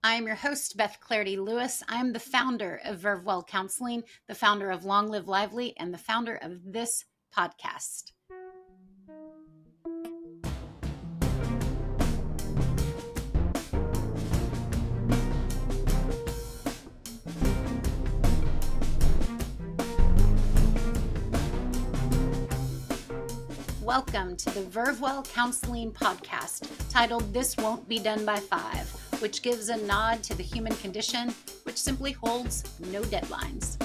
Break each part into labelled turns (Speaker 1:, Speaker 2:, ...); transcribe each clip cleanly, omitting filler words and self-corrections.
Speaker 1: I am your host, Beth Clardy Lewis. I'm the founder of Verve Counseling, the founder of Long Live Lively, and the founder of this podcast. Welcome to the Verve Counseling podcast, titled This Won't Be Done by 5, which gives a nod to the human condition, which simply holds no deadlines.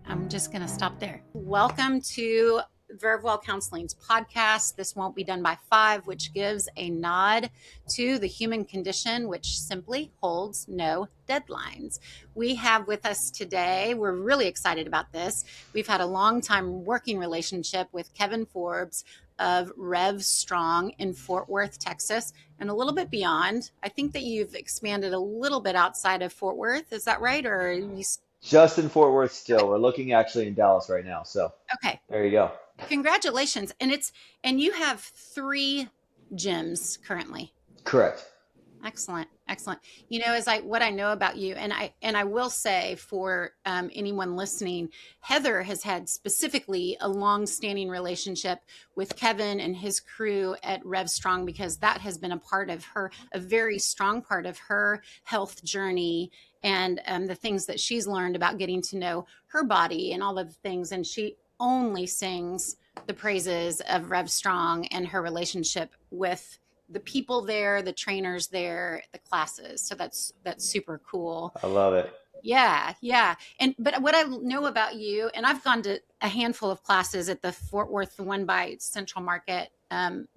Speaker 1: I'm just going to stop there. Welcome to Verve Counseling's podcast, This Won't Be Done by 5, which gives a nod to the human condition, which simply holds no deadlines. We have with us today, we're really excited about this. We've had a long time working relationship with Kevin Forbes of Rev Strong in Fort Worth, Texas, and a little bit beyond. I think that you've expanded a little bit outside of Fort Worth. Is that right? Or are you...
Speaker 2: Just in Fort Worth still. We're looking actually in Dallas right now. So
Speaker 1: Okay.
Speaker 2: there you go.
Speaker 1: Congratulations. And you have 3 gyms currently.
Speaker 2: Correct.
Speaker 1: Excellent. You know, what I know about you, and I will say for anyone listening, Heather has had specifically a long-standing relationship with Kevin and his crew at Rev Strong, because that has been a very strong part of her health journey and the things that she's learned about getting to know her body and all of the things. And she only sings the praises of Rev Strong and her relationship with the people there, the trainers there, the classes. So that's super cool.
Speaker 2: I love it.
Speaker 1: Yeah. But what I know about you, and I've gone to a handful of classes at the Fort Worth, the one by Central Market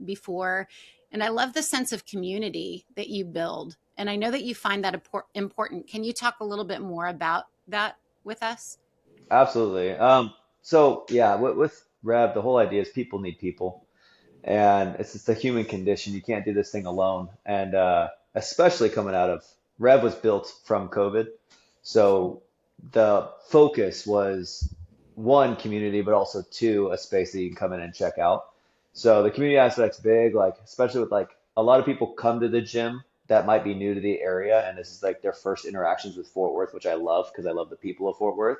Speaker 1: before, and I love the sense of community that you build. And I know that you find that important. Can you talk a little bit more about that with us?
Speaker 2: Absolutely. So yeah, with Rev, the whole idea is people need people. And it's just a human condition. You can't do this thing alone. And especially coming out of Rev was built from COVID. So the focus was one, community, but also two, a space that you can come in and check out. So the community aspect's big, like especially with like a lot of people come to the gym that might be new to the area, and this is like their first interactions with Fort Worth, which I love because I love the people of Fort Worth.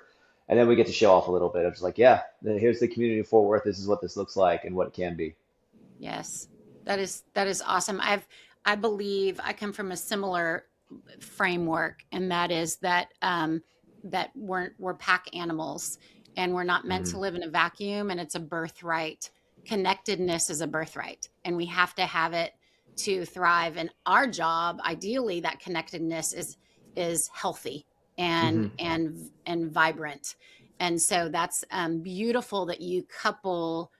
Speaker 2: And then we get to show off a little bit of just like, yeah, here's the community of Fort Worth. This is what this looks like and what it can be.
Speaker 1: Yes, that is awesome. I believe I come from a similar framework, and that is that that we're pack animals, and we're not meant to live in a vacuum, and it's a birthright. Connectedness is a birthright, and we have to have it to thrive. And our job, ideally, that connectedness is healthy and
Speaker 2: Hmm.
Speaker 1: and vibrant. And so that's beautiful that you couple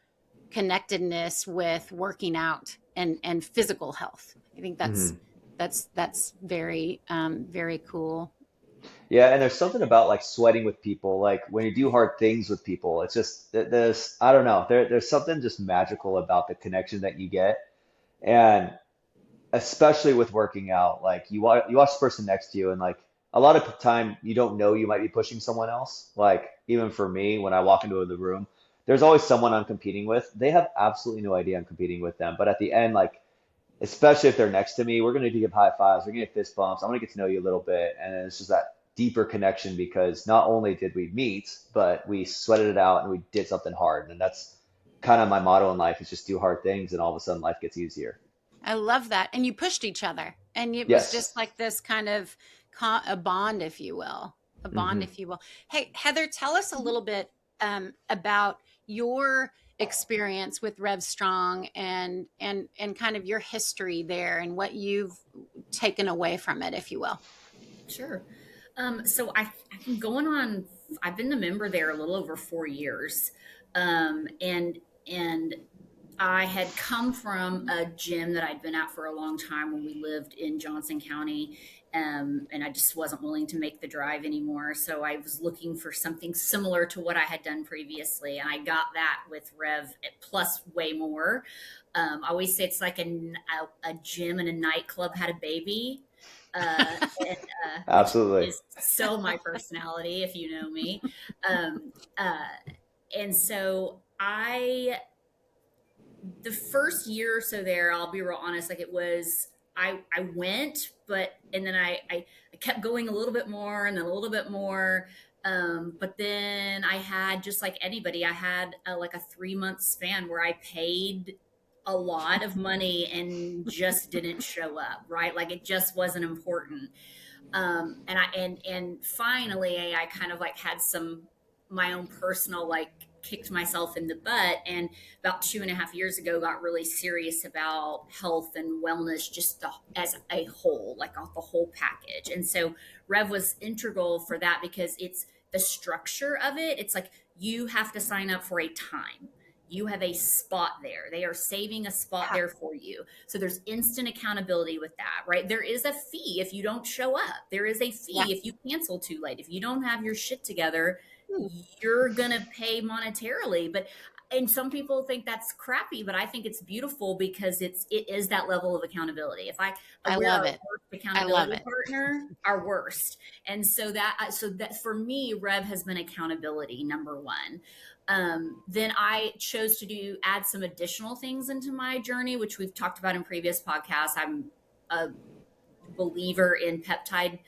Speaker 1: connectedness with working out and physical health. I think
Speaker 2: Hmm.
Speaker 1: that's very very cool.
Speaker 2: Yeah, and there's something about like sweating with people, like when you do hard things with people, it's just there's I don't know, there's something just magical about the connection that you get, and especially with working out, like you watch the person next to you, and like a lot of the time you don't know you might be pushing someone else. Like even for me, when I walk into the room, there's always someone I'm competing with. They have absolutely no idea I'm competing with them, but at the end, like especially if they're next to me, we're going to give high fives, we're going to get fist bumps. I'm going to get to know you a little bit. And then it's just that deeper connection because not only did we meet, but we sweated it out and we did something hard. And that's kind of my motto in life is just do hard things and all of a sudden life gets easier.
Speaker 1: I love that. And you pushed each other, and it was just
Speaker 2: Yes.
Speaker 1: like this kind of a bond, if you will,
Speaker 2: Hmm.
Speaker 1: Hey, Heather, tell us a little bit about your experience with Rev Strong and kind of your history there and what you've taken away from it, if you will.
Speaker 3: Sure. I've been going on, I've been a member there a little over 4 years. And I had come from a gym that I'd been at for a long time when we lived in Johnson County. And I just wasn't willing to make the drive anymore. So I was looking for something similar to what I had done previously. And I got that with Rev plus way more. I always say it's like a gym and a nightclub had a baby, which
Speaker 2: Absolutely.
Speaker 3: is so my personality, if you know me. Um, uh, And so the first year or so there, I'll be real honest, like it was, I went, and then I kept going a little bit more and then a little bit more. But then I had, just like anybody, I had like a 3 month span where I paid a lot of money and just didn't show up, right? Like it just wasn't important. And finally I kind of like had some, my own personal, like, kicked myself in the butt, and about 2.5 years ago got really serious about health and wellness, just as a whole, like the whole package. And so Rev was integral for that, because it's the structure of it. It's like you have to sign up for a time, you have a spot there, they are saving a spot
Speaker 1: Yeah.
Speaker 3: there for you. So there's instant accountability with that, right? There is a fee if you don't show up, there is a
Speaker 1: Yeah.
Speaker 3: fee if you cancel too late, if you don't have your shit together,
Speaker 1: Hmm.
Speaker 3: you're gonna pay monetarily. But and some people think that's crappy, but I think it's beautiful, because it is that level of accountability. If I
Speaker 1: I
Speaker 3: We're
Speaker 1: love
Speaker 3: our
Speaker 1: it.
Speaker 3: worst
Speaker 1: I love
Speaker 3: accountability
Speaker 1: it.
Speaker 3: partner, our worst. And so that for me, Rev has been accountability number one. Then I chose to add some additional things into my journey, which we've talked about in previous podcasts. I'm a believer in peptide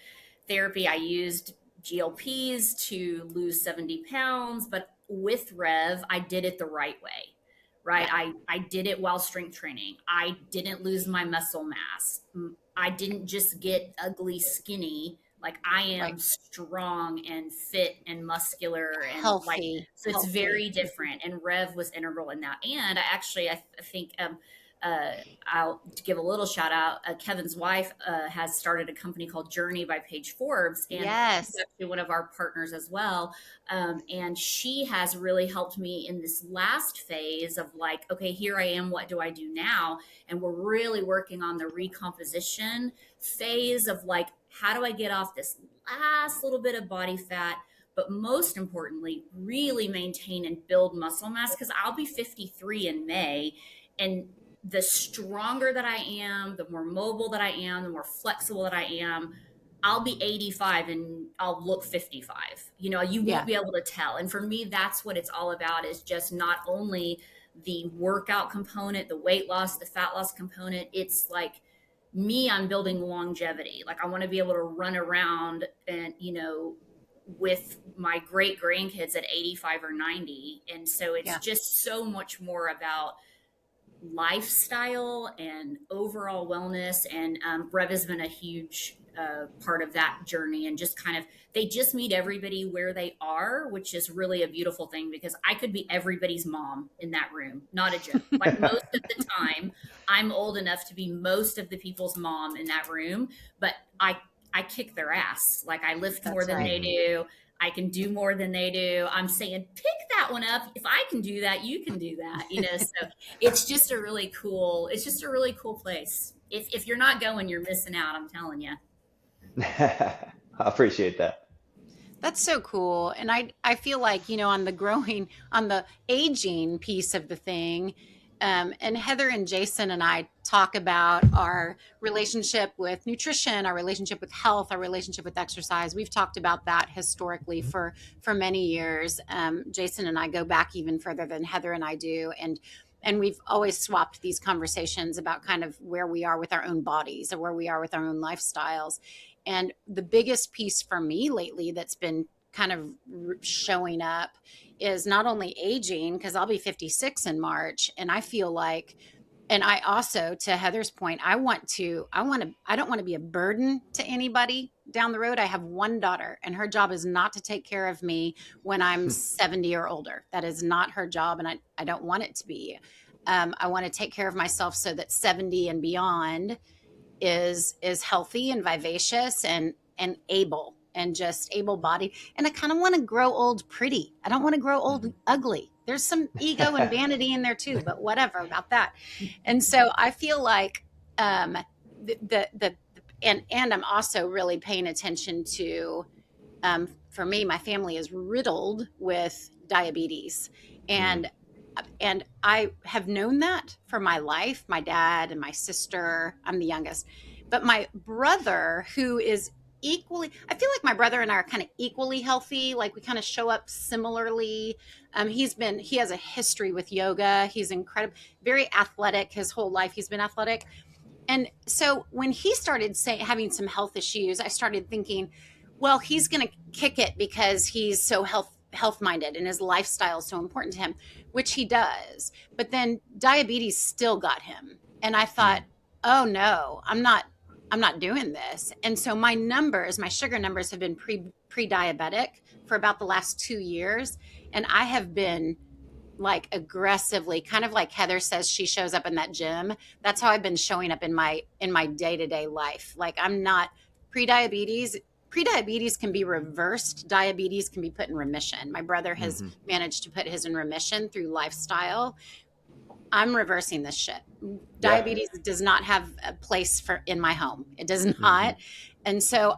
Speaker 3: therapy. I used GLPs to lose 70 pounds, but with Rev, I did it the right way, right?
Speaker 1: Yeah.
Speaker 3: I did it while strength training. I didn't lose my muscle mass. I didn't just get ugly skinny. Like I
Speaker 1: Right.
Speaker 3: am strong and fit and muscular, and like,
Speaker 1: Healthy.
Speaker 3: so it's
Speaker 1: Healthy.
Speaker 3: very different. And Rev was integral in that. And I think uh, I'll give a little shout out. Kevin's wife has started a company called Journey by Page Forbes, and she's
Speaker 1: Yes.
Speaker 3: actually one of our partners as well. And she has really helped me in this last phase of like, okay, here I am. What do I do now? And we're really working on the recomposition phase of like, how do I get off this last little bit of body fat? But most importantly, really maintain and build muscle mass, because I'll be 53 in May. And the stronger that I am, the more mobile that I am, the more flexible that I am, I'll be 85 and I'll look 55. You know, you won't
Speaker 1: Yeah.
Speaker 3: be able to tell. And for me, that's what it's all about, is just not only the workout component, the weight loss, the fat loss component. It's like me, I'm building longevity. Like I want to be able to run around and, with my great grandkids at 85 or 90. And so it's
Speaker 1: Yeah.
Speaker 3: just so much more about lifestyle and overall wellness. And Rev has been a huge part of that journey. And just kind of, they just meet everybody where they are, which is really a beautiful thing, because I could be everybody's mom in that room. Not a joke. Like most of the time, I'm old enough to be most of the people's mom in that room, but I kick their ass. Like I lift more
Speaker 1: That's
Speaker 3: than
Speaker 1: right.
Speaker 3: they do. I can do more than they do. I'm saying, pick that one up. If I can do that, you can do that. So it's just a really cool place. If you're not going, you're missing out. I'm telling you.
Speaker 2: I appreciate that.
Speaker 1: That's so cool. And I feel like, on the aging piece of the thing, and Heather and Jason and I talk about our relationship with nutrition, our relationship with health, our relationship with exercise. We've talked about that historically for many years. Jason and I go back even further than Heather and I do. And we've always swapped these conversations about kind of where we are with our own bodies or where we are with our own lifestyles. And the biggest piece for me lately that's been kind of showing up is not only aging, because I'll be 56 in March. And I feel like, and I also, to Heather's point, I don't want to be a burden to anybody down the road. I have one daughter, and her job is not to take care of me when I'm 70 or older. That is not her job. And I don't want it to be. I want to take care of myself so that 70 and beyond is healthy and vivacious and able and just able bodied. And I kind of want to grow old pretty. I don't want to grow old ugly. There's some ego and vanity in there too, but whatever about that. And so I feel like the and I'm also really paying attention to, for me, my family is riddled with diabetes.
Speaker 2: Mm,
Speaker 1: And I have known that for my life, my dad and my sister. I'm the youngest. But my brother, who is equally, I feel like my brother and I are kind of equally healthy. Like we kind of show up similarly. He has a history with yoga. He's incredible, very athletic his whole life. He's been athletic. And so when he started having some health issues, I started thinking, well, he's going to kick it because he's so health minded and his lifestyle is so important to him, which he does. But then diabetes still got him. And I thought,
Speaker 2: Mm.
Speaker 1: oh no, I'm not doing this. And so my sugar numbers have been pre-diabetic for about the last 2 years. And I have been like aggressively, kind of like Heather says she shows up in that gym. That's how I've been showing up in my day-to-day life. Like I'm not pre-diabetes. Pre-diabetes can be reversed. Diabetes can be put in remission. My brother has
Speaker 2: Hmm.
Speaker 1: managed to put his in remission through lifestyle. I'm reversing this shit.
Speaker 2: Yeah.
Speaker 1: Diabetes does not have a place in my home. It does
Speaker 2: Hmm.
Speaker 1: not. And so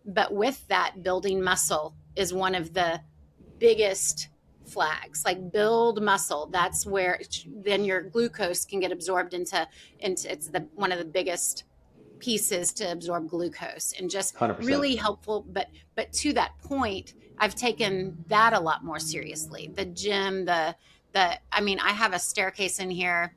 Speaker 1: but with that, building muscle is one of the biggest flags. Like build muscle. That's where then your glucose can get absorbed into it's the one of the biggest pieces to absorb glucose, and just
Speaker 2: 100%.
Speaker 1: really helpful. But to that point, I've taken that a lot more seriously. The gym, I mean, I have a staircase in here,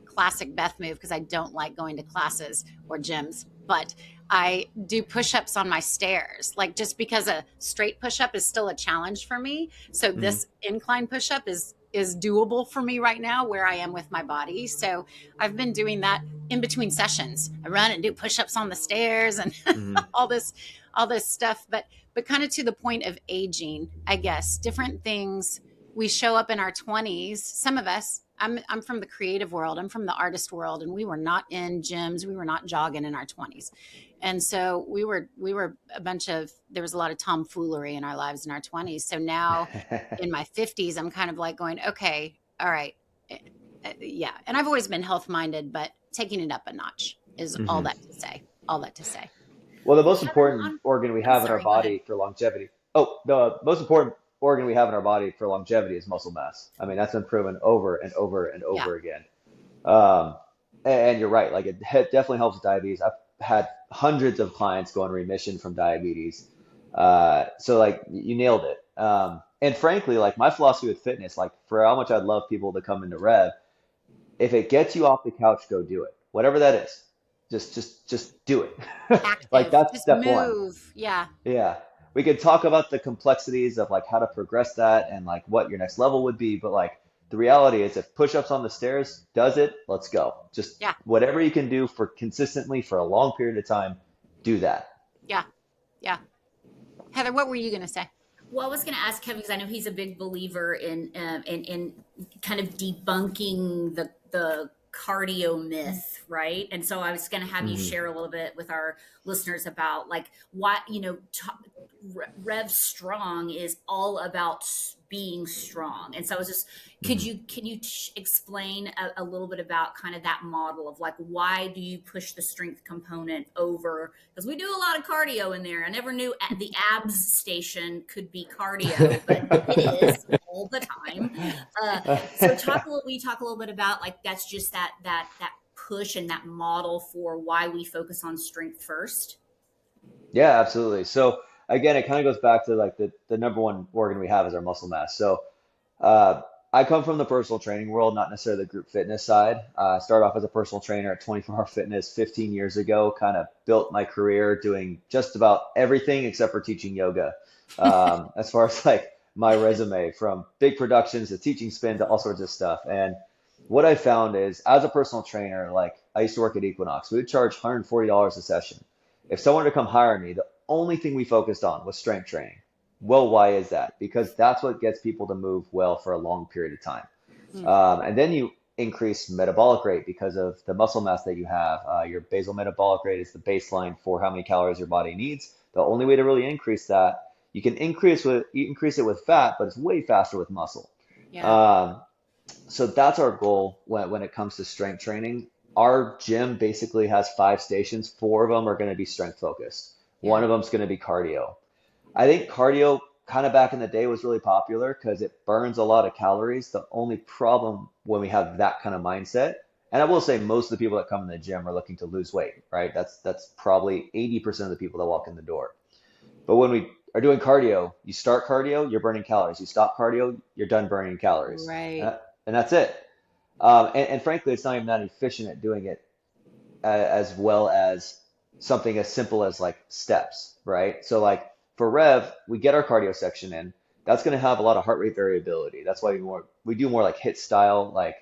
Speaker 1: classic Beth move because I don't like going to classes or gyms, but I do push-ups on my stairs, like just because a straight push-up is still a challenge for me. So
Speaker 2: Hmm.
Speaker 1: this incline push-up is doable for me right now where I am with my body. So I've been doing that in between sessions. I run and do push-ups on the stairs and
Speaker 2: Hmm.
Speaker 1: all this stuff, but kind of to the point of aging, I guess. Different things. We show up in our 20s. Some of us, I'm from the creative world. I'm from the artist world, and we were not in gyms. We were not jogging in our 20s. And so we were there was a lot of tomfoolery in our lives in our 20s. So now in my 50s, I'm kind of like going, okay, all right. Yeah. And I've always been health minded, but taking it up a notch is all
Speaker 2: Hmm.
Speaker 1: that to say. All that to say.
Speaker 2: Well, the
Speaker 3: Well,
Speaker 2: most
Speaker 3: Heather,
Speaker 2: important organ we
Speaker 3: I'm
Speaker 2: have in our
Speaker 3: sorry, go ahead.
Speaker 2: body for longevity. Oh, the most important organ we have in our body for longevity is muscle mass. I mean, that's been proven over and over and
Speaker 1: Yeah.
Speaker 2: over again. Um, and you're right. Like it definitely helps with diabetes. I've had hundreds of clients go in remission from diabetes. So like you nailed it. And frankly, like my philosophy with fitness, like for how much I'd love people to come into Rev, if it gets you off the couch, go do it. Whatever that is. Just do it. Like
Speaker 1: Active.
Speaker 2: that's
Speaker 1: Just
Speaker 2: step one.
Speaker 1: move. Yeah.
Speaker 2: Yeah. We could talk about the complexities of like how to progress that and like what your next level would be, but like the reality is if push-ups on the stairs does it, let's go. Just
Speaker 1: Yeah.
Speaker 2: whatever you can do for consistently for a long period of time, do that.
Speaker 1: Yeah. Yeah. Heather, what were you going to say?
Speaker 3: Well, I was going to ask Kevin because I know he's a big believer in kind of debunking the cardio myth, right? And so I was going to have you
Speaker 2: Hmm.
Speaker 3: share a little bit with our listeners about like why Rev Strong is all about being strong. And so I was just
Speaker 2: Hmm.
Speaker 3: can you explain a little bit about kind of that model of like why do you push the strength component over, because we do a lot of cardio in there. I never knew the abs station could be cardio, but it is all the time. So we talk a little bit about like that's just that push and that model for why we focus on strength first.
Speaker 2: Yeah, absolutely. So again, it kind of goes back to like the number one organ we have is our muscle mass. So Uh, I come from the personal training world, not necessarily the group fitness side. I started off as a personal trainer at 24 Hour Fitness 15 years ago, kind of built my career doing just about everything except for teaching yoga. As far as like my resume, from big productions to teaching spin to all sorts of stuff. And what I found is as a personal trainer, like I used to work at Equinox, we would charge $140 a session. If someone were to come hire me, the only thing we focused on was strength training. Well, why is that? Because that's what gets people to move well for a long period of time.
Speaker 1: Mm,
Speaker 2: And then you increase metabolic rate because of the muscle mass that you have. Your basal metabolic rate is the baseline for how many calories your body needs. The only way to really increase that, you increase it with fat, but it's way faster with muscle.
Speaker 1: yeah.
Speaker 2: Um, so that's our goal when it comes to strength training. Our gym basically has 5 stations. 4 of them are going to be strength focused. One
Speaker 1: Yeah.
Speaker 2: of them is going to be cardio. I think cardio kind of back in the day was really popular because it burns a lot of calories. The only problem when we have that kind of mindset And I will say most of the people that come in the gym are looking to lose weight, right? That's probably 80% of the people that walk in the door. But when we are doing cardio, you start cardio, you're burning calories. You stop cardio, you're done burning calories.
Speaker 1: Right.
Speaker 2: And that's it. And frankly, it's not even that efficient at doing it as well as something as simple as like steps, right? So like for Rev, we get our cardio section in. That's going to have a lot of heart rate variability. That's why we do more like hit style, like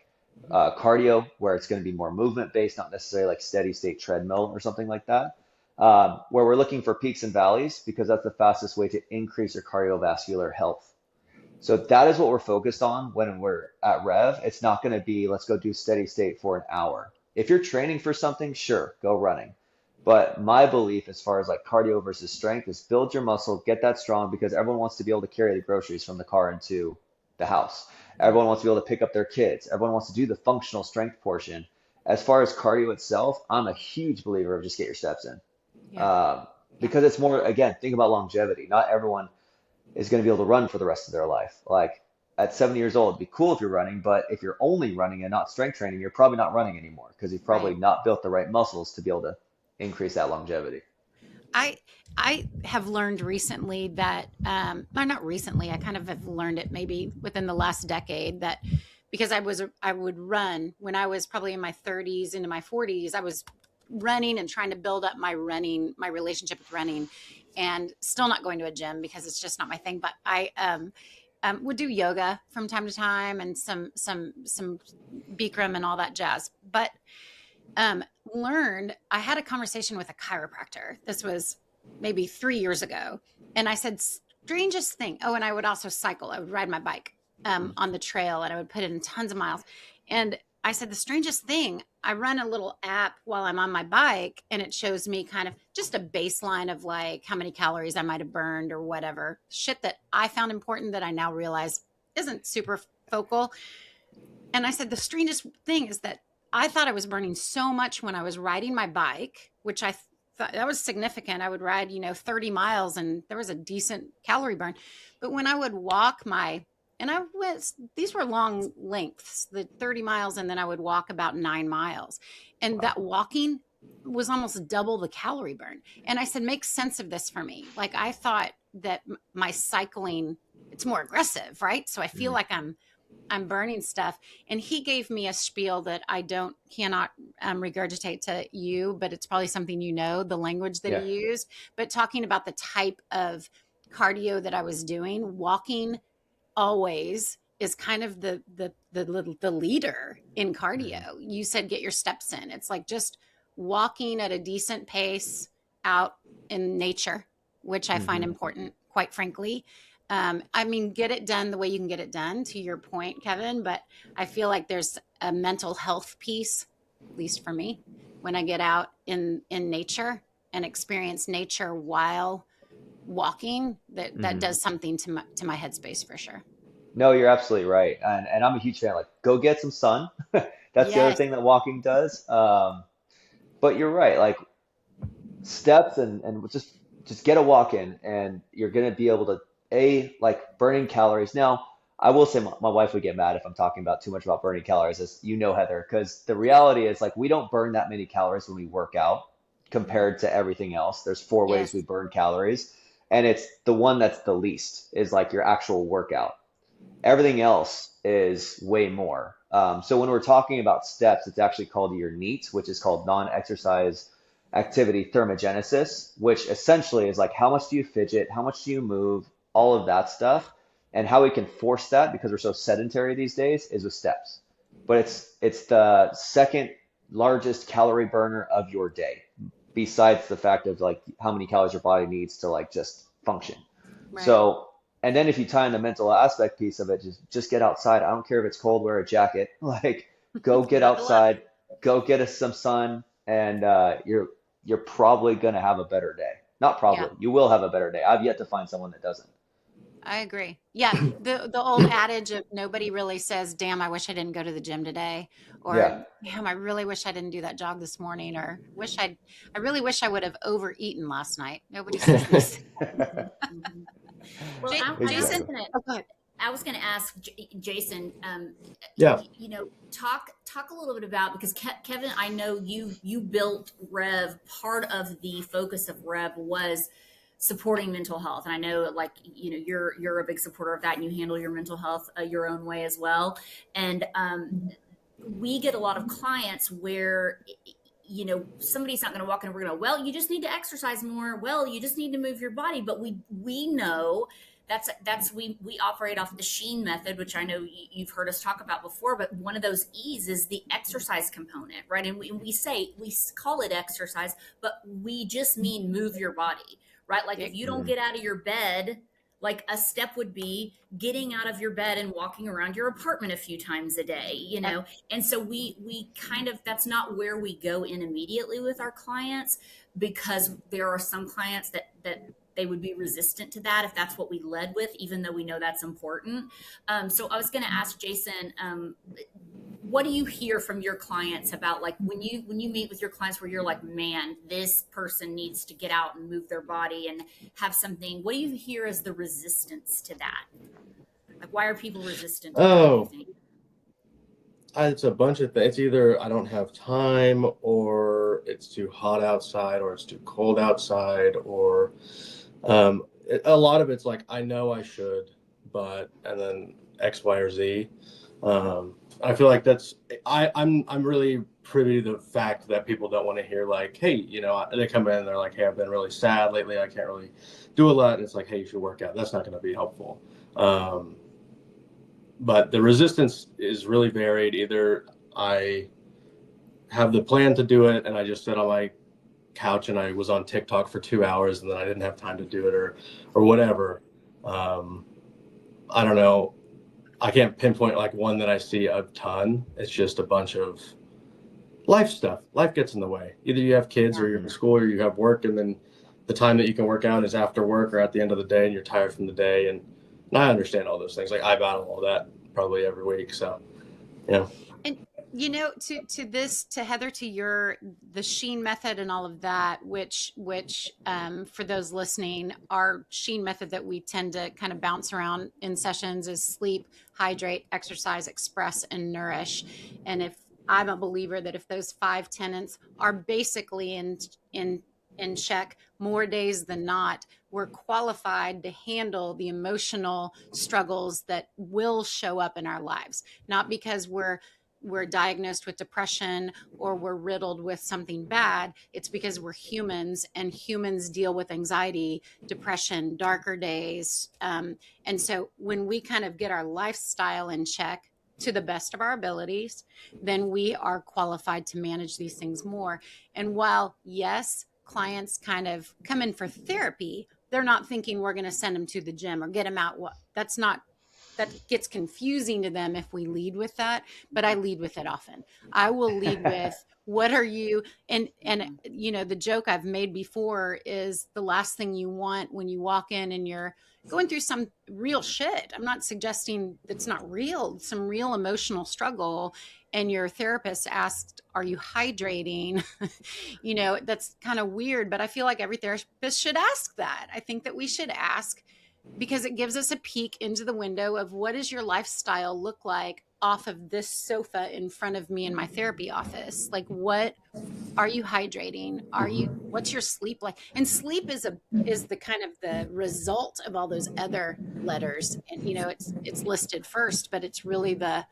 Speaker 2: cardio, where it's going to be more movement based, not necessarily like steady state treadmill or something like that. Where we're looking for peaks and valleys because that's the fastest way to increase your cardiovascular health. So that is what we're focused on when we're at Rev. It's not going to be, let's go do steady state for an hour. If you're training for something, sure, go running. But my belief as far as like cardio versus strength is build your muscle, get that strong because everyone wants to be able to carry the groceries from the car into the house. Everyone wants to be able to pick up their kids. Everyone wants to do the functional strength portion. As far as cardio itself, I'm a huge believer of just get your steps in.
Speaker 1: Yeah.
Speaker 2: Um,
Speaker 1: Yeah.
Speaker 2: because it's more, again, think about longevity. Not everyone is going to be able to run for the rest of their life. Like at 70 years old, it'd be cool if you're running, but if you're only running and not strength training, you're probably not running anymore because you've probably
Speaker 1: Right.
Speaker 2: not built the right muscles to be able to increase that longevity.
Speaker 1: I I have learned recently that, or not recently, I kind of have learned it maybe within the last decade that because I would run when I was probably in my 30s into my 40s, I was running and trying to build up my relationship with running, and still not going to a gym because it's just not my thing. But I would do yoga from time to time and some Bikram and all that jazz. But learned I had a conversation with a chiropractor. This was maybe 3 years ago. And I said, strangest thing. Oh, and I would also cycle. I would ride my bike on the trail and I would put in tons of miles. And I said, the strangest thing, I run a little app while I'm on my bike and it shows me kind of just a baseline of like how many calories I might have burned or whatever shit that I found important that I now realize isn't super focal. And I said, the strangest thing is that I thought I was burning so much when I was riding my bike, which I thought that was significant. I would ride, 30 miles and there was a decent calorie burn. But when I would walk these were long lengths, the 30 miles, and then I would walk about 9 miles. And that walking was almost double the calorie burn. And I said, make sense of this for me. Like I thought that my cycling, it's more aggressive, right? So I feel like I'm burning stuff. And he gave me a spiel that cannot regurgitate to you, but it's probably something, the language that
Speaker 2: Yeah.
Speaker 1: he used, but talking about the type of cardio that I was doing, walking always is kind of the leader in cardio. You said, get your steps in. It's like just walking at a decent pace out in nature, which I find
Speaker 2: Hmm.
Speaker 1: important, quite frankly. Get it done the way you can get it done, to your point, Kevin. But I feel like there's a mental health piece, at least for me, when I get out in nature and experience nature while walking. That
Speaker 2: Hmm.
Speaker 1: does something to my headspace for sure.
Speaker 2: No, you're absolutely right. And I'm a huge fan. Like, go get some sun. That's the other
Speaker 1: Yes.
Speaker 2: thing that walking does. But you're right. Like, steps and just get a walk in and you're gonna be able to like burning calories. Now, I will say my wife would get mad if I'm talking about too much about burning calories, as you know, Heather, because the reality is like we don't burn that many calories when we work out compared to everything else. There's four ways we
Speaker 1: Yes.
Speaker 2: burn calories, and it's the one that's the least is like your actual workout. Everything else is way more. So when we're talking about steps, it's actually called your NEAT, which is called non-exercise activity thermogenesis, which essentially is like how much do you fidget, how much do you move, all of that stuff, and how we can force that because we're so sedentary these days is with steps. But it's the second largest calorie burner of your day, besides the fact of like how many calories your body needs to like just function.
Speaker 1: Right.
Speaker 2: So, and then if you tie in the mental aspect piece of it, just get outside. I don't care if it's cold, wear a jacket. Like, go get
Speaker 1: Buckle up.
Speaker 2: outside, go get us some sun, and you're probably gonna have a better day. Not
Speaker 1: Yeah.
Speaker 2: probably, you will have a better day. I've yet to find someone that doesn't.
Speaker 1: I agree. Yeah, the old adage of nobody really says, "Damn, I wish I didn't go to the gym today," or
Speaker 2: Yeah.
Speaker 1: "Damn, I really wish I didn't do that jog this morning," or I really wish I would have overeaten last night." Nobody says these things.
Speaker 3: Mhm. Well, I was
Speaker 1: Jason,
Speaker 2: Exactly.
Speaker 3: gonna
Speaker 1: oh, go ahead.
Speaker 3: I was going to ask Jason,
Speaker 4: Yeah.
Speaker 3: talk a little bit about, because Kevin, I know you built Rev. Part of the focus of Rev was supporting mental health, and I know, like, you're a big supporter of that, and you handle your mental health your own way as well. And we get a lot of clients where somebody's not going to walk in and we're going to, well, you just need to exercise more, well, you just need to move your body, but we know we operate off the SHEEN method, which I know you've heard us talk about before, but one of those E's is the exercise component, right? And we call it exercise, but we just mean move your body, right? Like, if you don't get out of your bed, like, a step would be getting out of your bed and walking around your apartment a few times a day, And so we kind of, that's not where we go in immediately with our clients, because there are some clients that they would be resistant to that if that's what we led with, even though we know that's important. So I was going to ask Jason, what do you hear from your clients about, like, when you meet with your clients where you're like, man, this person needs to get out and move their body and have something? What do you hear as the resistance to that? Like, why are people resistant to that, do you think?
Speaker 4: It's a bunch of things. It's either I don't have time, or it's too hot outside, or it's too cold outside, or a lot of it's like, I know I should, but, and then X, Y, or Z. I feel like I'm really privy to the fact that people don't want to hear, like, hey, they come in and they're like, hey, I've been really sad lately, I can't really do a lot. And it's like, hey, you should work out. That's not going to be helpful. But the resistance is really varied. Either I have the plan to do it and I just sit on my couch and I was on TikTok for 2 hours and then I didn't have time to do it, or whatever. I don't know. I can't pinpoint like one that I see a ton. It's just a bunch of life stuff. Life gets in the way. Either you have kids, or you're in school, or you have work, and then the time that you can work out is after work or at the end of the day, and you're tired from the day. And I understand all those things. Like, I battle all that probably every week. So, yeah.
Speaker 1: And to Heather, to the SHEEN method and all of that, which for those listening, our SHEEN method that we tend to kind of bounce around in sessions is sleep, hydrate, exercise, express, and nourish. And if I'm a believer that if those 5 tenets are basically in check more days than not, we're qualified to handle the emotional struggles that will show up in our lives, not because we're diagnosed with depression or we're riddled with something bad. It's because we're humans, and humans deal with anxiety, depression, darker days. And so when we kind of get our lifestyle in check to the best of our abilities, then we are qualified to manage these things more. And while, yes, clients kind of come in for therapy, they're not thinking we're going to send them to the gym or get them out. That gets confusing to them if we lead with that, but I lead with it often. I will lead with, what are you, and the joke I've made before is, the last thing you want when you walk in and you're going through some real shit. I'm not suggesting that's not real, some real emotional struggle, and your therapist asked, are you hydrating? That's kind of weird, but I feel like every therapist should ask that. I think that we should ask, because it gives us a peek into the window of, what does your lifestyle look like off of this sofa in front of me in my therapy office? Like, what are you hydrating? What's your sleep like? And sleep is the kind of the result of all those other letters. And, it's listed first, but it's really the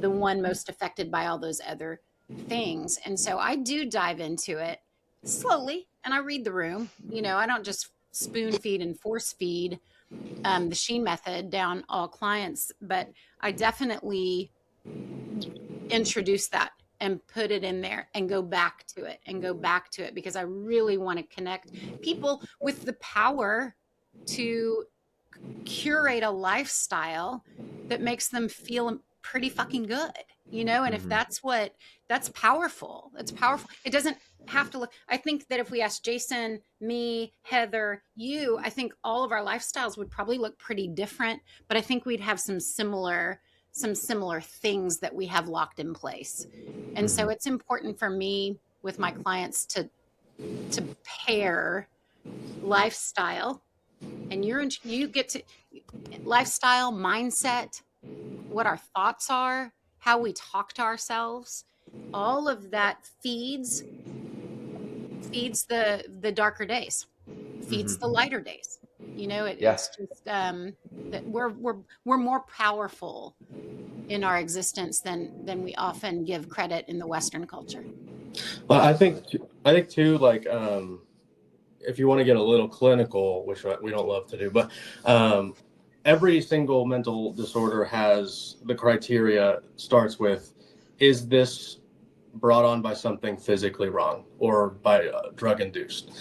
Speaker 1: one most affected by all those other things. And so I do dive into it slowly, and I read the room. I don't just spoon feed and force feed the SHEEN method down all clients, but I definitely introduce that and put it in there and go back to it because I really want to connect people with the power to curate a lifestyle that makes them feel pretty fucking good, and if that's powerful. It doesn't have to look. I think that if we ask Jason, me, Heather, you, I think all of our lifestyles would probably look pretty different, but I think we'd have some similar things that we have locked in place. And so it's important for me with my clients to pair lifestyle, and you get to, lifestyle, mindset, what our thoughts are, how we talk to ourselves, all of that feeds the darker days, feeds the
Speaker 2: Hmm.
Speaker 1: lighter days.
Speaker 2: Yeah.
Speaker 1: It's just that we're more powerful in our existence than we often give credit in the Western culture.
Speaker 4: Well, I think too, like, if you want to get a little clinical, which we don't love to do, but every single mental disorder has the criteria starts with, is this brought on by something physically wrong or by drug induced?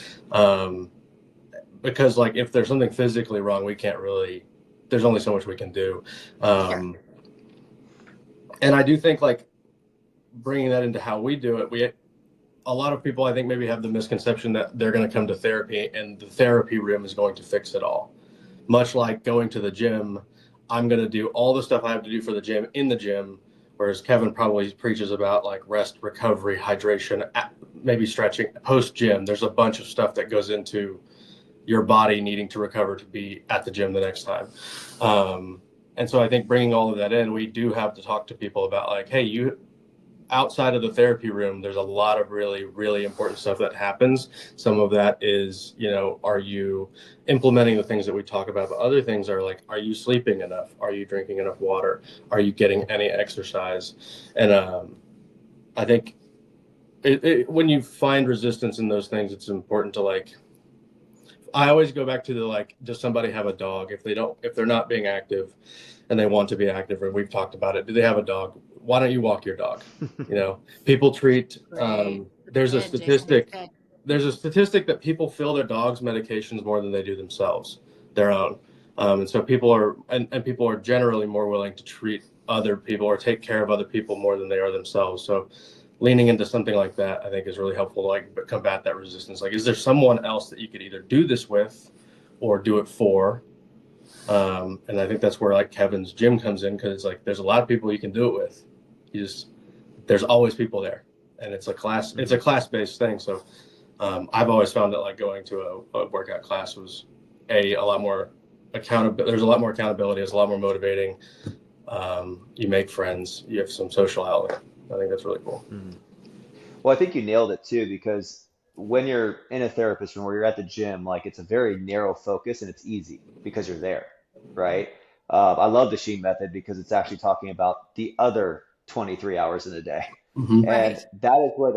Speaker 4: Because like if there's something physically wrong, we can't really, there's only so much we can do.
Speaker 1: Sure.
Speaker 4: And I do think like bringing that into how we do it, a lot of people I think maybe have the misconception that they're going to come to therapy and the therapy room is going to fix it all. Much like going to the gym, I'm going to do all the stuff I have to do for the gym in the gym, whereas Kevin probably preaches about like rest, recovery, hydration, maybe stretching post gym. There's a bunch of stuff that goes into your body needing to recover to be at the gym the next time. And so I think bringing all of that in, we do have to talk to people about like, hey, you outside of the therapy room, there's a lot of really, really important stuff that happens. Some of that is, are you implementing the things that we talk about? But other things are like, are you sleeping enough? Are you drinking enough water? Are you getting any exercise? And I think when you find resistance in those things, it's important to like, I always go back to the like, does somebody have a dog? If they're not being active and they want to be active, or we've talked about it, do they have a dog? Why don't you walk your dog? People treat,
Speaker 1: Great.
Speaker 4: there's a
Speaker 1: Good, Jason. That's
Speaker 4: statistic,
Speaker 1: good.
Speaker 4: that people fill their dogs' medications more than they do themselves, their own. And so people are generally more willing to treat other people or take care of other people more than they are themselves. So leaning into something like that, I think is really helpful to like combat that resistance. Like, is there someone else that you could either do this with or do it for? And I think that's where like Kevin's gym comes in, because like there's a lot of people you can do it with. There's always people there, and it's a class-based thing. So I've always found that like going to a workout class was a lot more accountable. There's a lot more accountability. It's a lot more motivating. You make friends. You have some social outlet. I think that's really cool.
Speaker 2: Mhm. Well, I think you nailed it too, because when you're in a therapist room or you're at the gym, like it's a very narrow focus and it's easy because you're there, right? I love the SHEEN method because it's actually talking about the other 23 hours in a day.
Speaker 4: Mm-hmm.
Speaker 2: And
Speaker 1: Right.
Speaker 2: that is where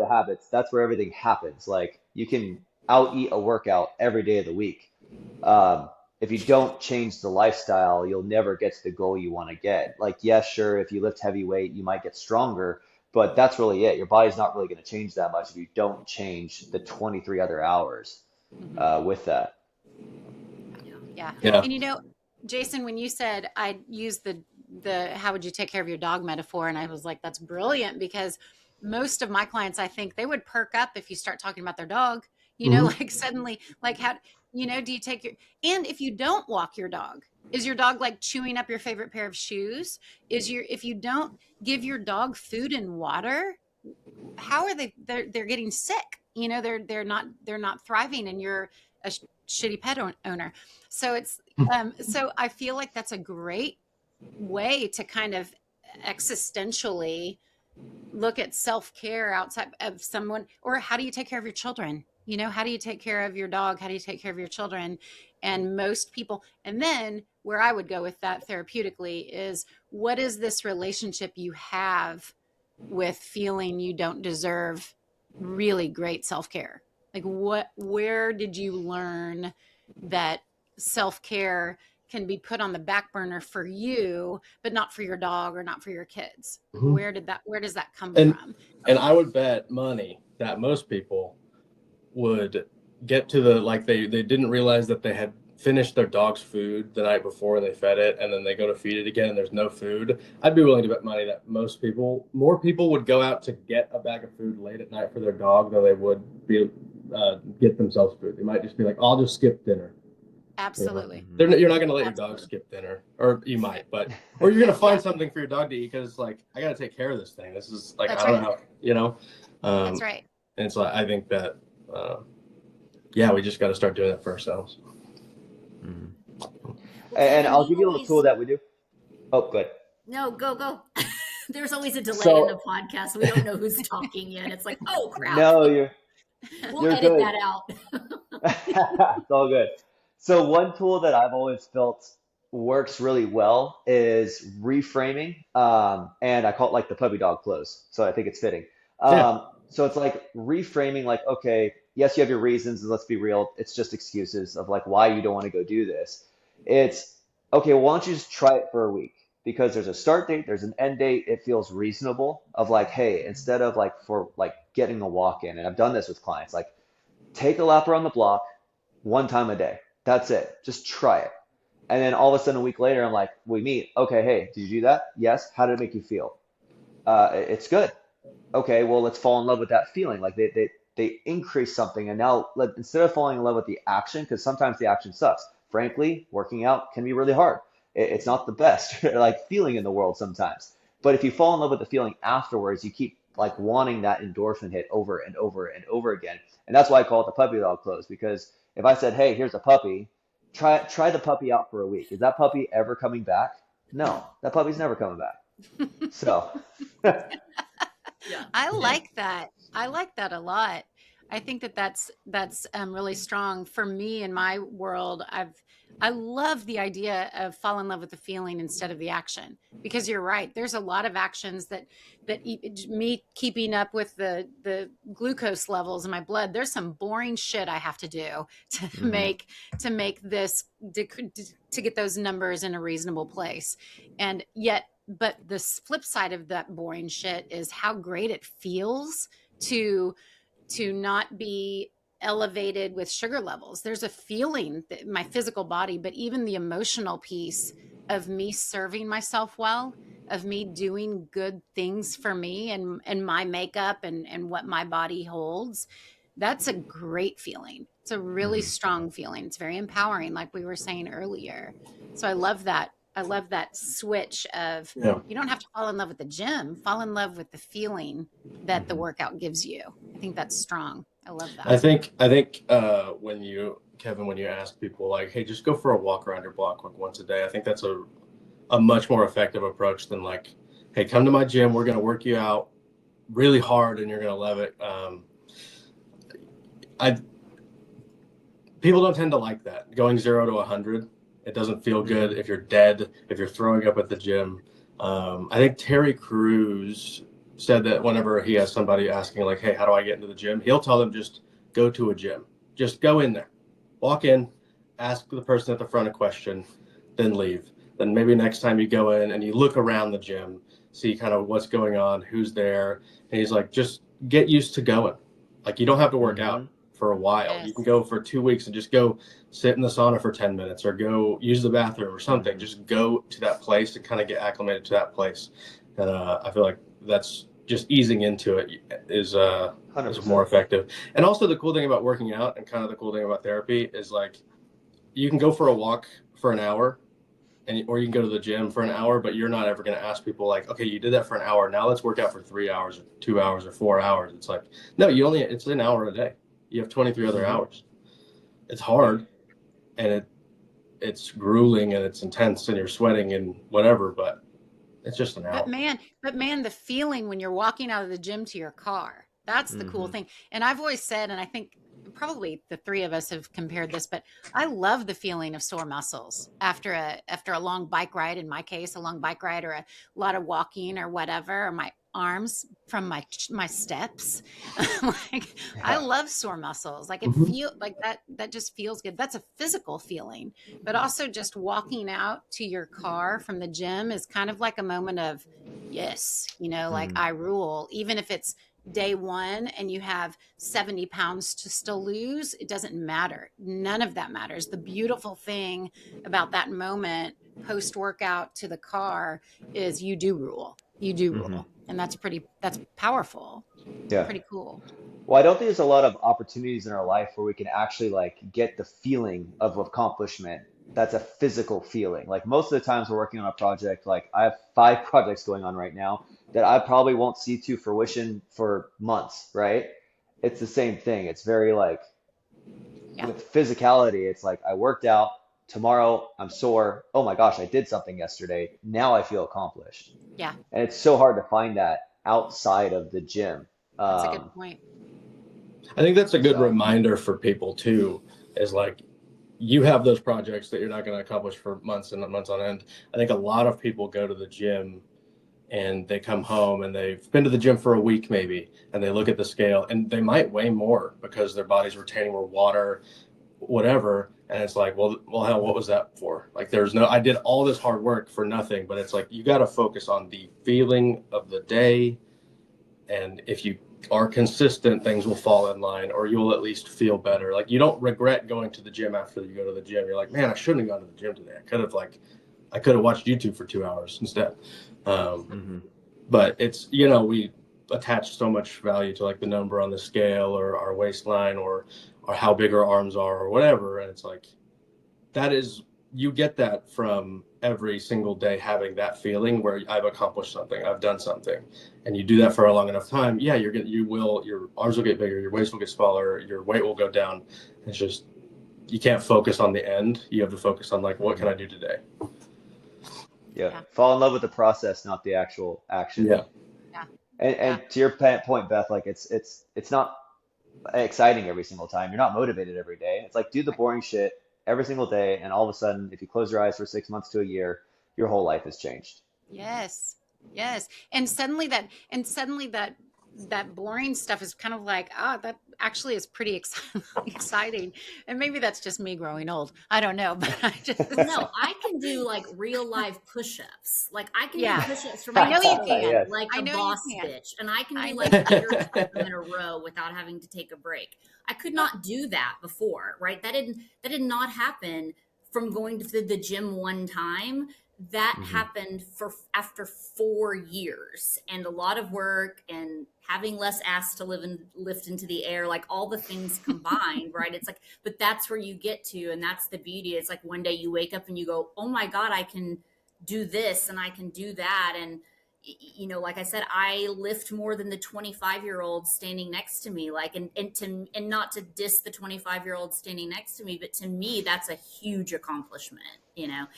Speaker 2: that's where everything happens. Like you can out eat a workout every day of the week. Um, if you don't change the lifestyle, you'll never get to the goal you want to get. Like, yes, sure, if you lift heavy weight, you might get stronger, but that's really it. Your body's not really going to change that much if you don't change the 23 other hours
Speaker 1: Hmm.
Speaker 2: with that.
Speaker 1: Yeah.
Speaker 4: Yeah.
Speaker 1: And Jason, when you said I'd use the how would you take care of your dog metaphor, and I was like, that's brilliant, because most of my clients, I think they would perk up if you start talking about their dog,
Speaker 4: Mm-hmm.
Speaker 1: like suddenly, like how, do you take and if you don't walk your dog, is your dog like chewing up your favorite pair of shoes? If you don't give your dog food and water, how are they're getting sick? They're not thriving, and you're a shitty pet owner. So I feel like that's a great way to kind of existentially look at self-care outside of someone. Or how do you take care of your children? How do you take care of your dog? How do you take care of your children? And most people, and then where I would go with that therapeutically is, what is this relationship you have with feeling you don't deserve really great self-care? Like, where did you learn that self-care can be put on the back burner for you, but not for your dog or not for your kids? Like,
Speaker 4: Mm-hmm.
Speaker 1: where does that come
Speaker 4: And
Speaker 1: from?
Speaker 4: and I would bet money that most people would get to the like they didn't realize that they had finished their dog's food the night before and they fed it, and then they go to feed it again and there's no food. I'd be willing to bet money that more people would go out to get a bag of food late at night for their dog than they would be get themselves food. They might just be like, I'll just skip dinner.
Speaker 1: Absolutely.
Speaker 2: Hmm.
Speaker 4: You're not going to let your dog
Speaker 1: Absolutely.
Speaker 4: skip dinner, or you might, or you're going to find
Speaker 1: Yeah,
Speaker 4: something for your dog to eat, because like I got to take care of this thing. This is like,
Speaker 1: that's
Speaker 4: I don't
Speaker 1: right.
Speaker 4: know how.
Speaker 1: That's right.
Speaker 4: And so I think that yeah, we just got to start doing that for ourselves.
Speaker 2: Hmm.
Speaker 3: Well,
Speaker 2: And
Speaker 3: Kevin,
Speaker 2: I'll
Speaker 3: you
Speaker 2: give you a little tool
Speaker 3: always
Speaker 2: that we do. Oh, good.
Speaker 3: no go. There's always a delay in the
Speaker 2: So
Speaker 3: podcast. We don't know who's talking yet. It's like, oh crap.
Speaker 2: no,
Speaker 3: We'll
Speaker 2: you're
Speaker 3: edit
Speaker 2: good.
Speaker 3: that out.
Speaker 2: It's all good. So one tool that I've always felt works really well is reframing. And I call it like the puppy dog close. So I think it's fitting.
Speaker 4: Yeah.
Speaker 2: So it's like reframing like, okay, yes, you have your reasons, and let's be real, it's just excuses of like why you don't want to go do this. It's okay, well, why don't you just try it for a week? Because there's a start date, there's an end date, it feels reasonable of like, hey, instead of like for like getting a walk in, and I've done this with clients, like take a lap around the block one time a day. That's it. Just try it. And then all of a sudden, a week later, I'm like, we meet. Okay, hey, did you do that? Yes. How did it make you feel? It's good. Okay, well, let's fall in love with that feeling. Like they increase something. And now instead of falling in love with the action, because sometimes the action sucks. Frankly, working out can be really hard. It's not the best like feeling in the world sometimes. But if you fall in love with the feeling afterwards, you keep like wanting that endorphin hit over and over and over again. And that's why I call it the puppy dog close, because if I said, hey, here's a puppy, try the puppy out for a week. Is that puppy ever coming back? No, that puppy's never coming back. So
Speaker 3: Yeah.
Speaker 1: I like that. I like that a lot. I think that that's really strong for me in my world. I love the idea of fall in love with the feeling instead of the action, because you're right. There's a lot of actions me keeping up with the glucose levels in my blood. There's some boring shit I have to do to
Speaker 2: mhm,
Speaker 1: make this to get those numbers in a reasonable place, and yet. But the flip side of that boring shit is how great it feels to not be elevated with sugar levels. There's a feeling that my physical body, but even the emotional piece of me serving myself well, of me doing good things for me and my makeup and what my body holds. That's a great feeling. It's a really
Speaker 2: mhm.
Speaker 1: strong feeling. It's very empowering, like we were saying earlier. So I love that. I love that switch of
Speaker 4: Yeah.
Speaker 1: you don't have to fall in love with the gym, fall in love with the feeling that the
Speaker 2: Mhm.
Speaker 1: workout gives you. I think that's strong. I love
Speaker 4: I
Speaker 1: that.
Speaker 4: think when you ask people like, hey, just go for a walk around your block like once a day, I think that's a much more effective approach than like, hey, come to my gym, we're gonna work you out really hard and you're gonna love it. I People don't tend to like that. Going 0 to 100, it doesn't feel good
Speaker 2: Mhm.
Speaker 4: if you're dead, if you're throwing up at the gym. I think Terry Crews said that whenever he has somebody asking like, hey, how do I get into the gym? He'll tell them just go to a gym. Just go in there. Walk in, ask the person at the front a question, then leave. Then maybe next time you go in and you look around the gym, see kind of what's going on, who's there. And he's like, just get used to going. Like you don't have to work out
Speaker 2: Mhm.
Speaker 4: for a while. You can
Speaker 1: Yes.
Speaker 4: go for 2 weeks and just go sit in the sauna for 10 minutes or go use the bathroom or something.
Speaker 2: Mhm.
Speaker 4: Just go to that place to kind of get acclimated to that place. And I feel like that's just easing into it is more
Speaker 2: 100%.
Speaker 4: effective. And also the cool thing about working out and kind of the cool thing about therapy is like you can go for a walk for an hour or you can go to the gym for an hour, but you're not ever going to ask people like, okay, you did that for an hour. Now let's work out for 3 hours or 2 hours or 4 hours. It's like, no, it's an hour a day. You have 23 other
Speaker 2: Mhm.
Speaker 4: hours. It's hard and it's grueling and it's intense and you're sweating and whatever, but it's just an
Speaker 1: But
Speaker 4: hour.
Speaker 1: man, but man, the feeling when you're walking out of the gym to your car, that's the cool
Speaker 2: Mhm.
Speaker 1: thing. And I've always said, and I think probably the three of us have compared this, but I love the feeling of sore muscles after a long bike ride, in my case, a long bike ride or a lot of walking or whatever, or my arms from my steps. Like I
Speaker 2: Yeah.
Speaker 1: love sore muscles. Like it
Speaker 4: Mhm.
Speaker 1: feel like that just feels good. That's a physical feeling, but also just walking out to your car from the gym is kind of like a moment of yes, like
Speaker 2: Mhm.
Speaker 1: I rule. Even if it's day one and you have 70 pounds to still lose, it doesn't matter. None of that matters. The beautiful thing about that moment post workout to the car is you do rule. You do
Speaker 2: Mhm.
Speaker 1: rule. And that's powerful.
Speaker 2: Yeah.
Speaker 1: Pretty cool.
Speaker 2: Well, I don't think there's a lot of opportunities in our life where we can actually like get the feeling of accomplishment. That's a physical feeling. Like most of the times we're working on a project, like I have 5 projects going on right now that I probably won't see to fruition for months, right? It's the same thing. It's very like
Speaker 1: Yeah.
Speaker 2: with physicality, it's like I worked out tomorrow I'm sore. Oh my gosh, I did something yesterday. Now I feel accomplished.
Speaker 1: Yeah,
Speaker 2: And it's so hard to find that outside of the gym.
Speaker 1: that's a good
Speaker 2: Um,
Speaker 1: point.
Speaker 4: I think that's a good
Speaker 2: so
Speaker 4: reminder for people too, is like you have those projects that you're not going to accomplish for months and months on end. I think a lot of people go to the gym and they come home and they've been to the gym for a week maybe, and they look at the scale and they might weigh more because their body's retaining more water, whatever. And it's like, well, hell, what was that for? Like, I did all this hard work for nothing. But it's like, you got to focus on the feeling of the day. And if you are consistent, things will fall in line, or you'll at least feel better. Like, you don't regret going to the gym after you go to the gym. You're like, man, I shouldn't have gone to the gym today. I could have watched YouTube for 2 hours instead.
Speaker 2: mhm.
Speaker 4: But it's, we attach so much value to like the number on the scale or our waistline or how big our arms are or whatever. And it's like, you get that from every single day having that feeling where I've accomplished something, I've done something, and you do that for a long enough time. Yeah, your arms will get bigger, your waist will get smaller, your weight will go down. It's just, you can't focus on the end. You have to focus on like, what can I do today?
Speaker 2: Yeah.
Speaker 1: Yeah,
Speaker 2: Fall in love with the process, not the actual action.
Speaker 4: Yeah.
Speaker 1: yeah,
Speaker 2: And
Speaker 1: yeah.
Speaker 2: to your point, Beth, like it's not exciting every single time. You're not motivated every day. It's like do the
Speaker 1: Right.
Speaker 2: boring shit every single day, and all of a sudden, if you close your eyes for 6 months to a year, your whole life has changed.
Speaker 1: Yes. Yes. And suddenly that boring stuff is kind of like, that actually is pretty exciting. And maybe that's just me growing old. I don't know, but I
Speaker 3: Well,
Speaker 1: just
Speaker 3: no, I can do like real life push-ups. Like I can do
Speaker 1: yeah.
Speaker 3: push-ups for
Speaker 1: I know you
Speaker 3: myself,
Speaker 1: can.
Speaker 2: Yes.
Speaker 3: like
Speaker 1: I
Speaker 3: a
Speaker 1: know you
Speaker 3: boss
Speaker 1: can.
Speaker 3: bitch, and I can
Speaker 1: I
Speaker 3: do
Speaker 1: know
Speaker 3: like
Speaker 1: you
Speaker 3: 8 or 10 in a row without having to take a break. I could
Speaker 1: yeah.
Speaker 3: not do that before, right? That did not happen from going to the gym one time. That
Speaker 2: Hmm.
Speaker 3: happened for after 4 years and a lot of work and having less ass to lift into the air, like all the things combined, right? It's like, but that's where you get to, and that's the beauty. It's like one day you wake up and you go, oh my God, I can do this and I can do that. And like I said, I lift more than the 25-year-old standing next to me. Like, and not to diss the 25-year-old standing next to me, but to me, that's a huge accomplishment.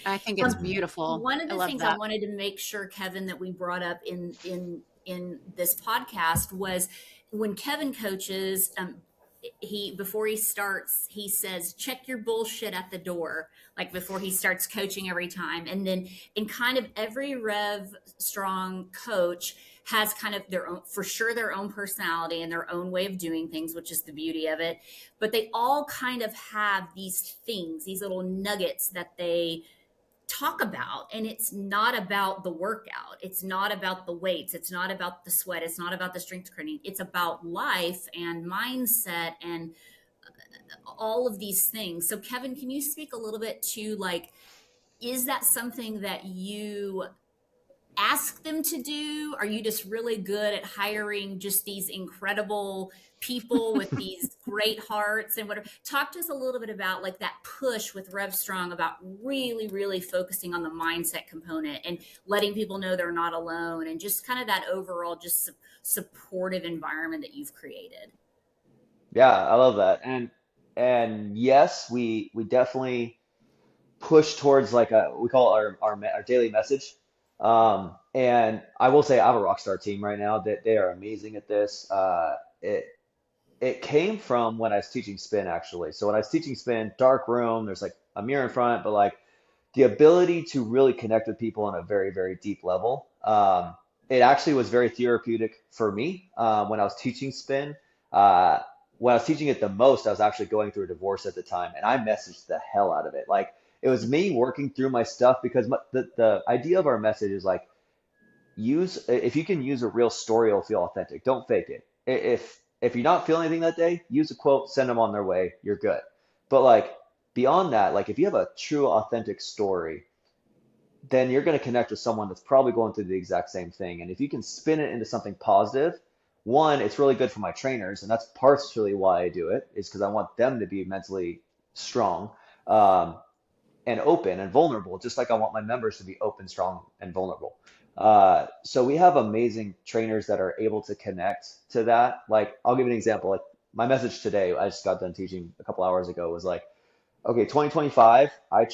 Speaker 1: I think it's
Speaker 3: Um,
Speaker 2: Hmm.
Speaker 1: beautiful.
Speaker 3: One of
Speaker 1: I
Speaker 3: the
Speaker 1: love
Speaker 3: things I
Speaker 1: that.
Speaker 3: wanted to make sure, Kevin, that we brought up in this podcast was when Kevin coaches, he before he starts, he says, check your bullshit at the door, like before he starts coaching every time. And then in kind of every Rev Strong coach has kind of their own, for sure, their own personality and their own way of doing things, which is the beauty of it. But they all kind of have these things, these little nuggets that they talk about. And it's not about the workout, it's not about the weights, it's not about the sweat, it's not about the strength training, it's about life and mindset and all of these things. So Kevin, can you speak a little bit to like, is that something that you ask them to do? Are you just really good at hiring just these incredible people with these great hearts and whatever? Talk to us a little bit about like that push with Rev Strong about really, really focusing on the mindset component and letting people know they're not alone, and just kind of that overall just supportive environment that you've created.
Speaker 2: Yeah, I love that. And yes, we definitely push towards like we call it our daily message. And I will say I have a rock star team right now that they are amazing at this. It came from when I was teaching spin actually. So when I was teaching spin, dark room, there's like a mirror in front, but like the ability to really connect with people on a very, very deep level. It actually was very therapeutic for me when I was teaching spin. Uh, when I was teaching it the most, I was actually going through a divorce at the time, and I messaged the hell out of it. Like it was me working through my stuff because the idea of our message is like use if you can use a real story, it'll feel authentic. Don't fake it. If you're not feeling anything that day, use a quote, send them on their way. You're good. But like beyond that, like if you have a true authentic story, then you're going to connect with someone that's probably going through the exact same thing. And if you can spin it into something positive, one, it's really good for my trainers, and that's partially why I do it, is because I want them to be mentally strong. Um, and open and vulnerable, just like I want my members to be open, strong, and vulnerable. So we have amazing trainers that are able to connect to that. Like, I'll give you an example. Like my message today, I just got done teaching a couple hours ago, was like, Okay, 2025, I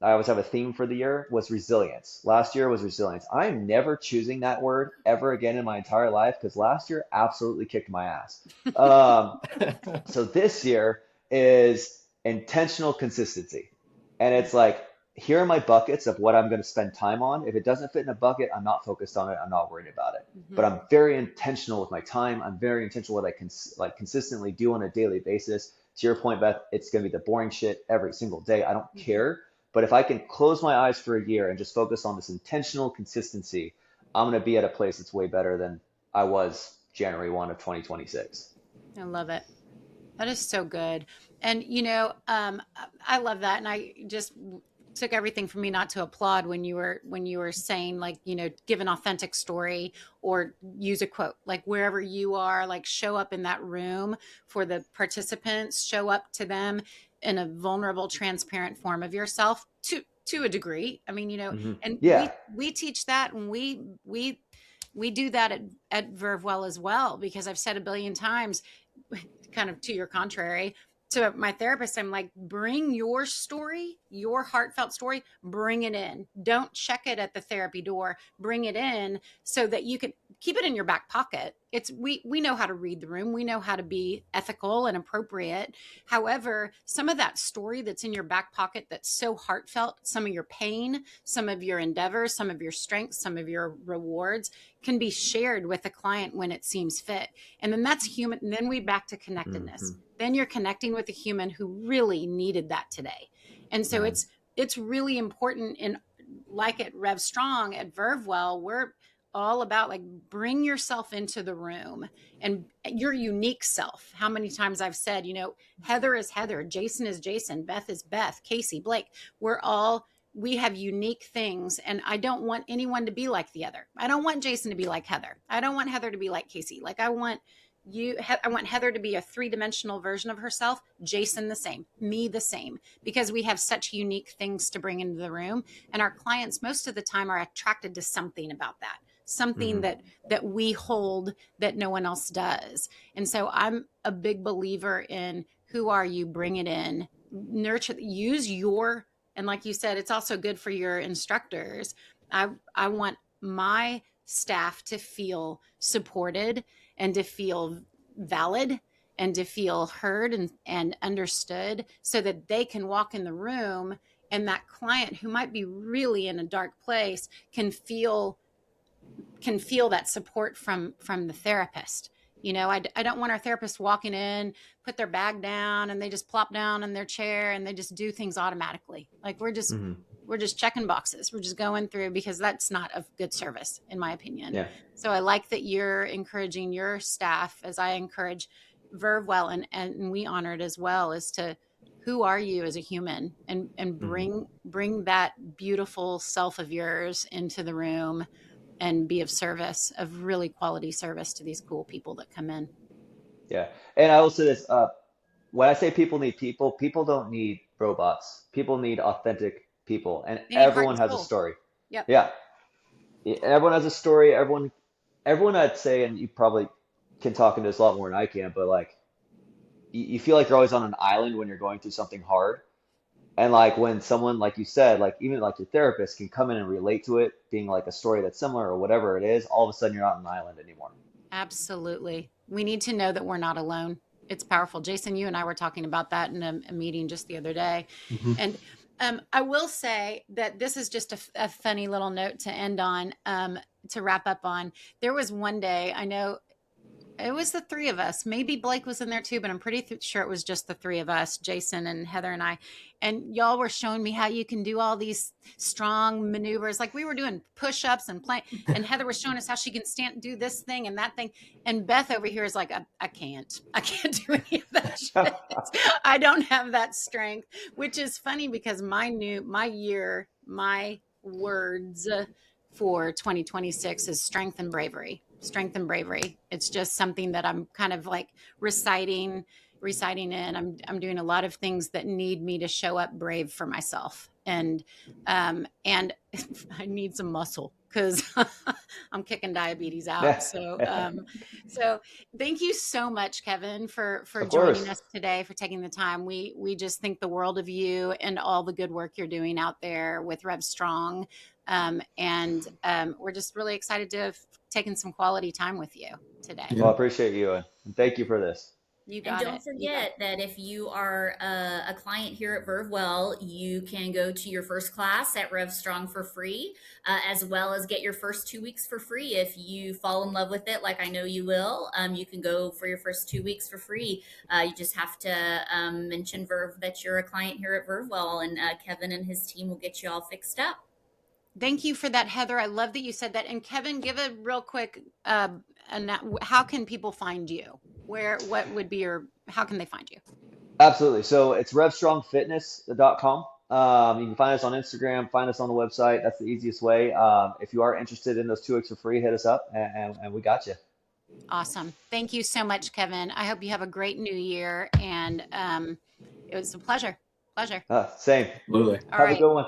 Speaker 2: always have a theme for the year, was resilience. Last year was resilience. I'm never choosing that word ever again in my entire life because last year absolutely kicked my ass. Um, so this year is intentional consistency. And it's like, here are my buckets of what I'm going to spend time on. If it doesn't fit in a bucket, I'm not focused on it. I'm not worried about it. But
Speaker 1: Mhm.
Speaker 2: I'm very intentional with my time. I'm very intentional what I can like consistently do on a daily basis. To your point, Beth, it's going to be the boring shit every single day. I don't
Speaker 1: Mhm.
Speaker 2: care. But if I can close my eyes for a year and just focus on this intentional consistency, I'm going to be at a place that's way better than I was January 1 of 2026.
Speaker 1: I love it. That is so good. And, I love that. And I just took everything from me not to applaud when you were saying, like, give an authentic story or use a quote, like wherever you are, like show up in that room for the participants, show up to them in a vulnerable, transparent form of yourself to a degree. I mean, and
Speaker 2: Yeah.
Speaker 1: we teach that, and we do that at Verve as well, because I've said a billion times, kind of to your contrary, to my therapist, I'm like, bring your story, your heartfelt story, bring it in. Don't check it at the therapy door. Bring it in so that you can keep it in your back pocket. It's we know how to read the room. We know how to be ethical and appropriate. However, some of that story that's in your back pocket that's so heartfelt, some of your pain, some of your endeavors, some of your strengths, some of your rewards can be shared with a client when it seems fit. And then that's human. And then we back to connectedness.
Speaker 2: Hmm.
Speaker 1: Then you're connecting with a human who really needed that today. And so
Speaker 2: Yeah.
Speaker 1: it's really important. And like at Rev Strong at Vervewell, we're all about, like, bring yourself into the room and your unique self. How many times I've said, Heather is Heather, Jason is Jason, Beth is Beth, Casey, Blake. We have unique things, and I don't want anyone to be like the other. I don't want Jason to be like Heather. I don't want Heather to be like Casey. Like, I want Heather to be a three-dimensional version of herself, Jason the same, me the same, because we have such unique things to bring into the room, and our clients most of the time are attracted to something about that, something
Speaker 2: Hmm.
Speaker 1: that we hold that no one else does. And so I'm a big believer in, who are you, bring it in, nurture, use your, and like you said, it's also good for your instructors. I want my staff to feel supported and to feel valid and to feel heard and understood, so that they can walk in the room and that client who might be really in a dark place can feel that support from the therapist. I don't want our therapist walking in, put their bag down, and they just plop down in their chair and they just do things automatically. Like,
Speaker 2: Hmm.
Speaker 1: we're just checking boxes. We're just going through, because that's not a good service, in my opinion.
Speaker 2: Yeah.
Speaker 1: So I like that you're encouraging your staff, as I encourage Vervewell, and we honor it as well, as to, who are you as a human, and
Speaker 2: Hmm.
Speaker 1: bring that beautiful self of yours into the room, and be of service, of really quality service, to these cool people that come in.
Speaker 2: Yeah. And I will say this, when I say people need people, people don't need robots. People need authentic people, and
Speaker 1: They need heart
Speaker 2: everyone
Speaker 1: and
Speaker 2: has a
Speaker 1: soul.
Speaker 2: story.
Speaker 1: Yep.
Speaker 2: Yeah. Everyone has a story. Everyone I'd say, and you probably can talk into this a lot more than I can, but like you feel like you're always on an island when you're going through something hard. And like when someone, like you said, like even like your therapist can come in and relate to it, being like a story that's similar or whatever it is, all of a sudden you're not on an island anymore.
Speaker 1: Absolutely. We need to know that we're not alone. It's powerful. Jason, you and I were talking about that in a meeting just the other day.
Speaker 4: Mhm.
Speaker 1: And I will say that this is just a funny little note to end on, to wrap up on. There was one day, I know it was the three of us. Maybe Blake was in there too, but I'm pretty sure it was just the three of us, Jason and Heather and I. And y'all were showing me how you can do all these strong maneuvers. Like, we were doing push-ups and plank, and Heather was showing us how she can do this thing and that thing. And Beth over here is like, I can't do any of that shit. I don't have that strength, which is funny, because my words for 2026 is strength and bravery. Strength and bravery. It's just something that I'm kind of like reciting in. I'm doing a lot of things that need me to show up brave for myself. And I need some muscle. because I'm kicking diabetes out. So thank you so much, Kevin, for
Speaker 2: Of
Speaker 1: joining
Speaker 2: course.
Speaker 1: us today, for taking the time. We just think the world of you and all the good work you're doing out there with Rev Strong. We're just really excited to have taken some quality time with you today.
Speaker 4: Yeah.
Speaker 2: Well, I appreciate you, and thank you for this.
Speaker 1: You
Speaker 3: And
Speaker 1: got
Speaker 3: don't
Speaker 1: it. You got
Speaker 3: forget that if you are a client here at Vervewell, you can go to your first class at Rev Strong for free, as well as get your first 2 weeks for free. If you fall in love with it, like I know you will, you can go for your first 2 weeks for free. You just have to mention Verve that you're a client here at Vervewell, and Kevin and his team will get you all fixed up.
Speaker 1: Thank you for that, Heather. I love that you said that. And Kevin, give a real quick, how can people find you? What would be how can they find you?
Speaker 2: Absolutely. So it's revstrongfitness.com. You can find us on Instagram, find us on the website. That's the easiest way. If you are interested in those 2 weeks for free, hit us up, and we got you.
Speaker 1: Awesome. Thank you so much, Kevin. I hope you have a great new year. And it was a pleasure.
Speaker 2: Same.
Speaker 4: Absolutely.
Speaker 1: All
Speaker 2: Have a
Speaker 1: right.
Speaker 2: good one.